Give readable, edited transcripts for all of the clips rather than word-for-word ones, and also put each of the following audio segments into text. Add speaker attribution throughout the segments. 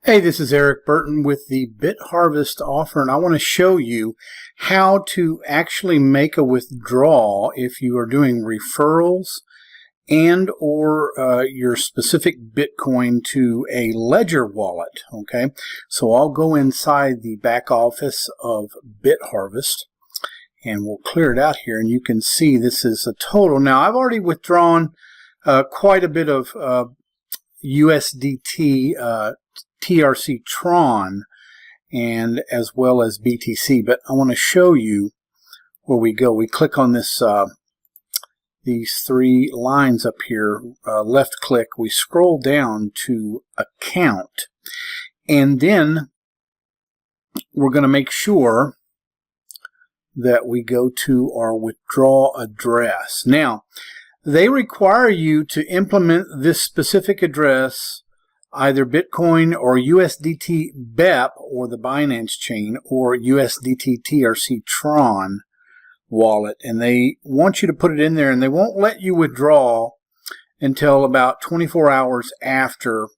Speaker 1: Hey, this is Erik Burton with the Bitharvest offer, and I want to show you how to actually make a withdrawal if you are doing referrals and or your specific Bitcoin to a Ledger wallet. Okay, so I'll go inside the back office of Bitharvest and we'll clear it out here, and you can see this is a total. Now, I've already withdrawn quite a bit of USDT TRC Tron and as well as BTC, but I want to show you where we go. We click on this these three lines up here, left click, we scroll down to account, and then we're going to make sure that we go to our withdrawal address. Now, they require you to implement this specific address, either Bitcoin or USDT BEP or the Binance chain or USDT TRC Tron wallet, and they want you to put it in there, and they won't let you withdraw until about 24 hours after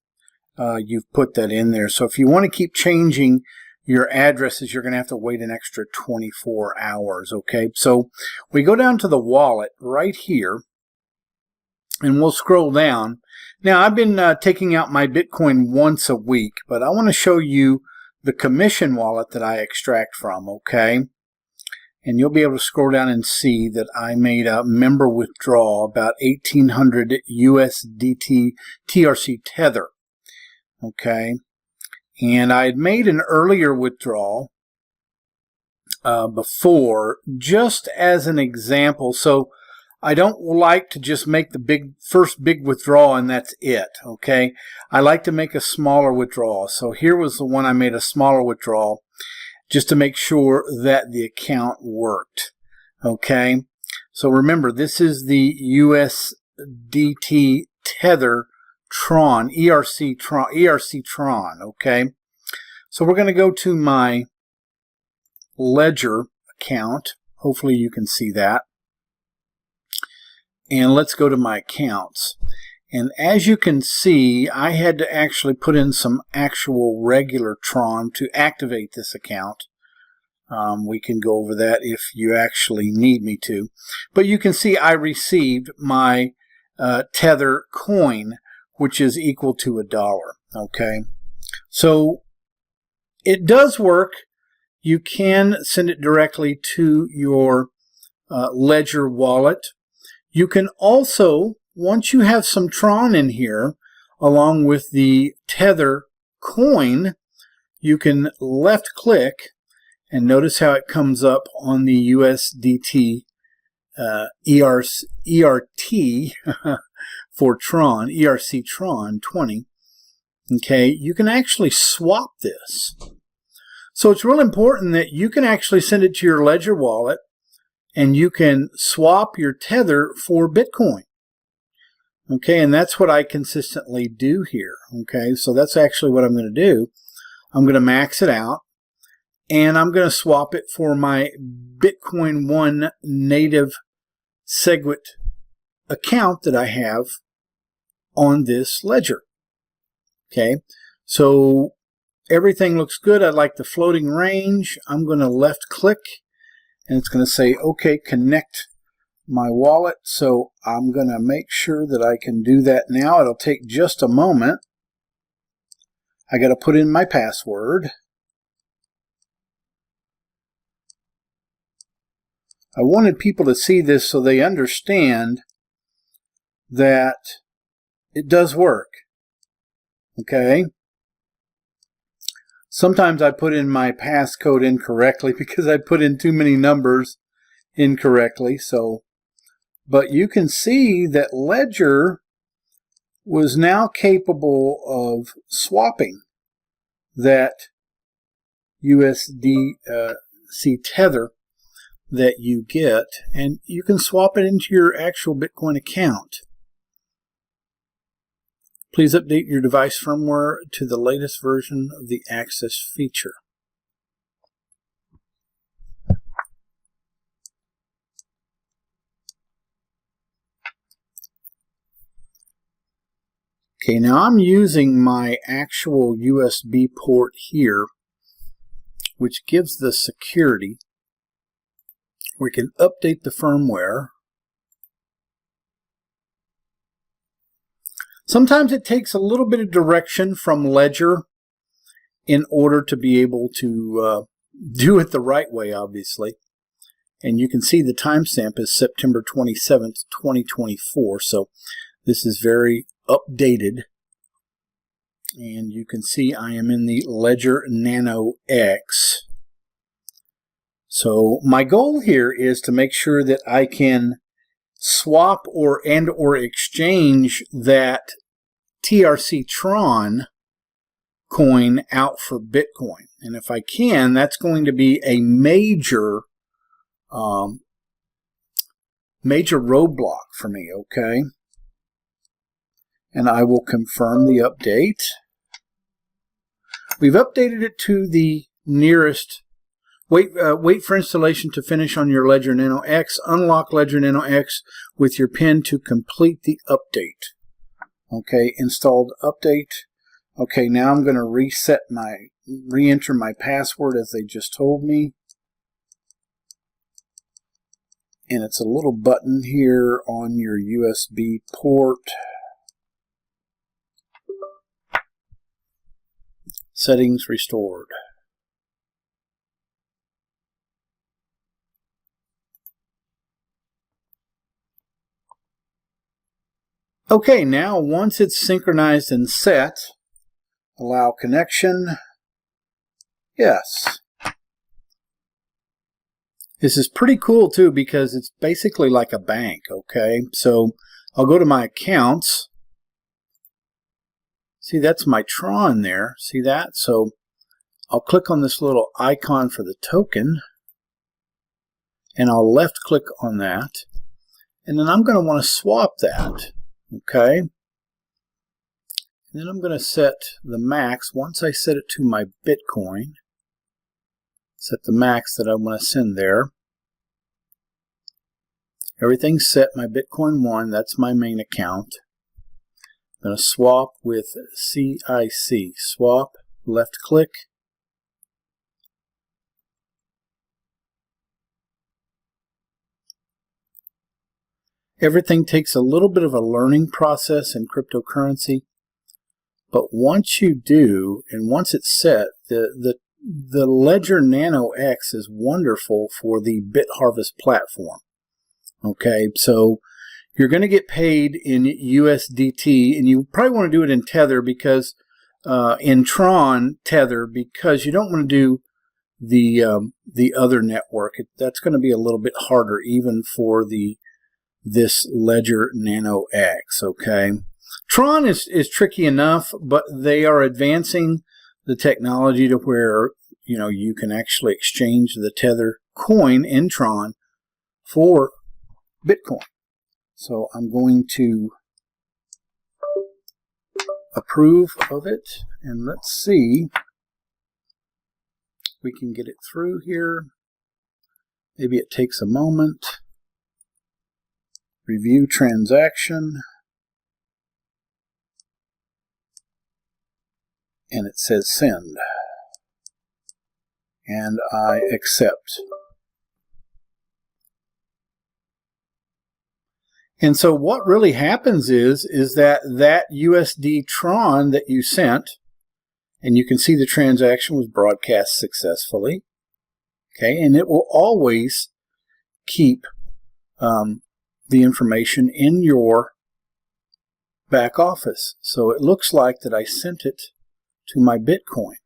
Speaker 1: you've put that in there. So if you want to keep changing your addresses, you're going to have to wait an extra 24 hours. Okay, so we go down to the wallet right here, and we'll scroll down. Now, I've been taking out my Bitcoin once a week, but I want to show you the commission wallet that I extract from, okay? And you'll be able to scroll down and see that I made a member withdrawal, about 1,800 USDT TRC Tether, okay? And I had made an earlier withdrawal before, just as an example. So I don't like to just make the first big withdrawal and that's it, okay? I like to make a smaller withdrawal. So here was the one I made a smaller withdrawal just to make sure that the account worked, okay? So remember, this is the USDT Tether Tron, ERC Tron, okay? So we're going to go to my Ledger account. Hopefully you can see that. And let's go to my accounts. And as you can see, I had to actually put in some actual regular Tron to activate this account. We can go over that if you actually need me to. But you can see I received my Tether coin, which is equal to $1. Okay, so it does work. You can send it directly to your Ledger wallet. You can also, once you have some Tron in here, along with the Tether coin, you can left click and notice how it comes up on the USDT ERT for Tron, ERC Tron 20. Okay, you can actually swap this. So it's real important that you can actually send it to your Ledger wallet, and you can swap your Tether for Bitcoin. Okay, and that's what I consistently do here. Okay, so that's actually what I'm going to do. I'm going to max it out, and I'm going to swap it for my Bitcoin One native SegWit account that I have on this Ledger. Okay, so everything looks good. I like the floating range. I'm going to left click, and it's going to say, okay, connect my wallet. So I'm going to make sure that I can do that now. It'll take just a moment. I got to put in my password. I wanted people to see this so they understand that it does work. Okay. Sometimes I put in my passcode incorrectly because I put in too many numbers incorrectly. So, but you can see that Ledger was now capable of swapping that USDC Tether that you get, and you can swap it into your actual Bitcoin account. Please update your device firmware to the latest version of the access feature. Okay, now I'm using my actual USB port here, which gives the security. We can update the firmware. Sometimes it takes a little bit of direction from Ledger in order to be able to do it the right way, obviously. And you can see the timestamp is September 27th, 2024. So this is very updated. And you can see I am in the Ledger Nano X. So my goal here is to make sure that I can swap or exchange that TRC Tron coin out for Bitcoin. And if I can, that's going to be a major roadblock for me, okay? And I will confirm the update. We've updated it to the nearest. Wait for installation to finish on your Ledger Nano X. Unlock Ledger Nano X with your PIN to complete the update. Okay, installed update. Okay, now I'm going to re-enter my password as they just told me. And it's a little button here on your USB port. Settings restored. Okay, now once it's synchronized and set, allow connection. Yes. This is pretty cool too because it's basically like a bank, okay? So I'll go to my accounts. See, that's my Tron there. See that? So I'll click on this little icon for the token and I'll left click on that. And then I'm going to want to swap that. Okay, and then I'm going to set the max. Once I set it to my Bitcoin, set the max that I want to send there. Everything's set. My Bitcoin 1, that's my main account. I'm going to swap with CIC. Swap, left click. Everything takes a little bit of a learning process in cryptocurrency, but once you do, and once it's set, the Ledger Nano X is wonderful for the Bitharvest platform. Okay, so you're going to get paid in USDT, and you probably want to do it in Tether because in Tron Tether, because you don't want to do the other network. That's going to be a little bit harder, even for this Ledger Nano X, okay? Tron is tricky enough, but they are advancing the technology to where, you know, you can actually exchange the Tether coin in Tron for Bitcoin. So I'm going to approve of it, and let's see if we can get it through here. Maybe it takes a moment. Review transaction, and it says send, and I accept. And so what really happens is that USD Tron that you sent, and you can see the transaction was broadcast successfully, okay, and it will always keep the information in your back office. So it looks like that I sent it to my Bitcoin.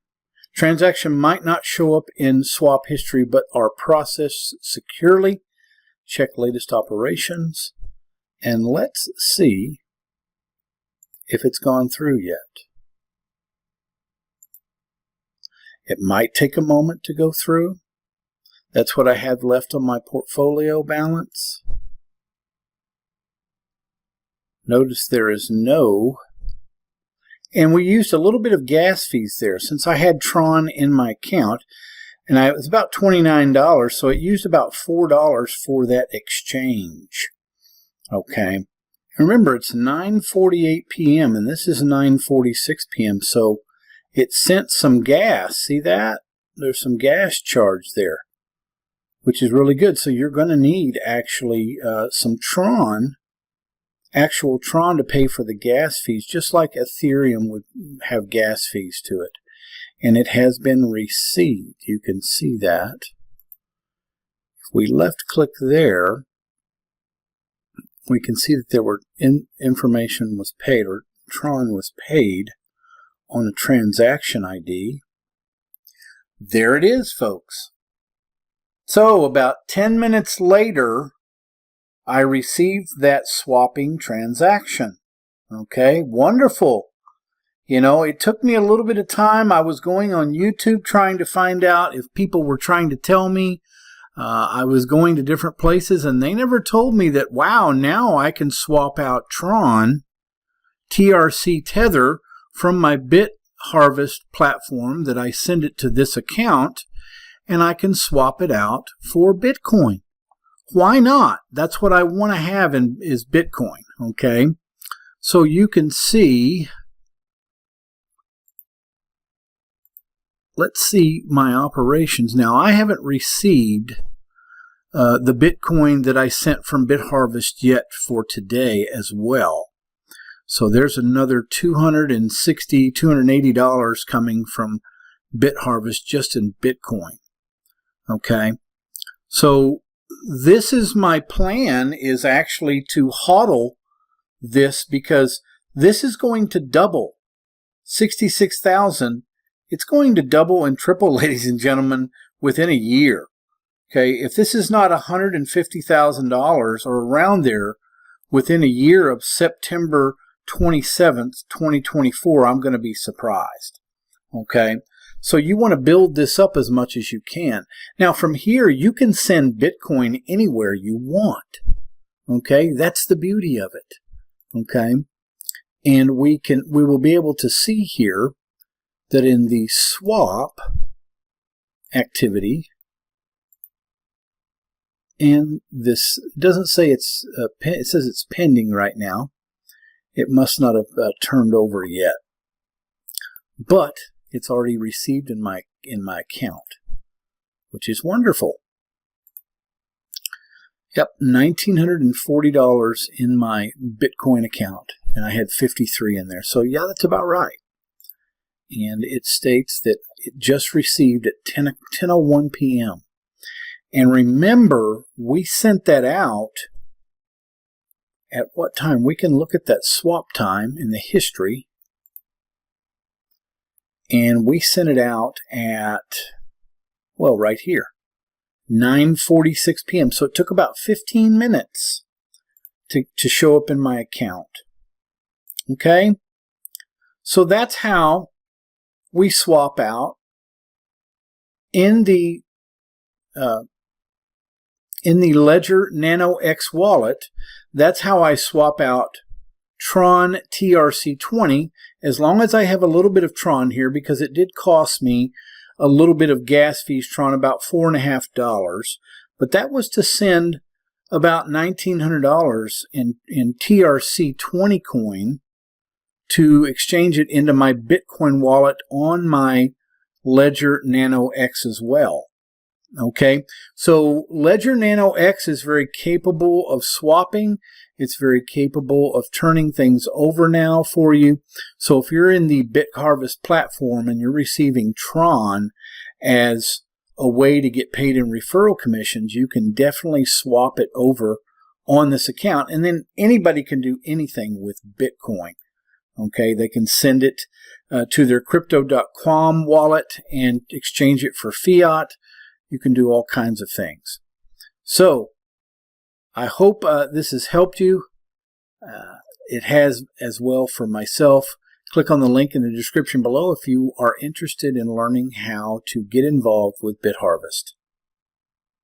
Speaker 1: Transaction might not show up in swap history, but are processed securely. Check latest operations. And let's see if it's gone through yet. It might take a moment to go through. That's what I have left on my portfolio balance. Notice there is no, and we used a little bit of gas fees there. Since I had Tron in my account, and it was about $29, so it used about $4 for that exchange. Okay, Remember, it's 9:48 p.m. and this is 9:46 p.m. So it sent some gas. See that? There's some gas charge there, which is really good. So you're going to need actually some Tron, actual Tron, to pay for the gas fees, just like Ethereum would have gas fees to it. And it has been received. You can see that. If we left click there, we can see that there were information was paid, or Tron was paid on a transaction ID. There it is, folks. So about 10 minutes later, I received that swapping transaction. Okay, wonderful. You know, it took me a little bit of time. I was going on YouTube trying to find out if people were trying to tell me. I was going to different places, and they never told me that, wow, now I can swap out Tron TRC Tether from my Bitharvest platform, that I send it to this account, and I can swap it out for Bitcoin. Why not? That's what I want to have is Bitcoin, okay? So you can see, let's see my operations. Now, I haven't received the Bitcoin that I sent from Bitharvest yet for today as well. So there's another $260, $280 coming from Bitharvest just in Bitcoin. Okay. So this is my plan, is actually to hodl this, because this is going to double 66,000. It's going to double and triple, ladies and gentlemen, within a year. Okay, if this is not $150,000 or around there within a year of September 27th, 2024, I'm going to be surprised. Okay, so you want to build this up as much as you can. Now, from here, you can send Bitcoin anywhere you want. Okay, that's the beauty of it. Okay, and we will be able to see here that in the swap activity, and this doesn't say it says it's pending right now. It must not have turned over yet, but it's already received in my account, which is wonderful. Yep, $1,940 in my Bitcoin account, and I had 53 in there. So yeah, that's about right. And it states that it just received at 10:01 p.m. And remember, we sent that out at what time? We can look at that swap time in the history. And we sent it out at, well, right here, 9:46 p.m. So it took about 15 minutes to show up in my account. Okay? So that's how we swap out in the Ledger Nano X wallet. That's how I swap out Tron TRC20, as long as I have a little bit of Tron here, because it did cost me a little bit of gas fees, Tron, about $4.50. But that was to send about $1,900 in TRC20 coin to exchange it into my Bitcoin wallet on my Ledger Nano X as well. Okay, so Ledger Nano X is very capable of swapping. It's very capable of turning things over now for you. So if you're in the Bitharvest platform and you're receiving Tron as a way to get paid in referral commissions, you can definitely swap it over on this account. And then anybody can do anything with Bitcoin. Okay, they can send it to their crypto.com wallet and exchange it for fiat. You can do all kinds of things. So I hope this has helped you. It has as well for myself. Click on the link in the description below if you are interested in learning how to get involved with Bitharvest.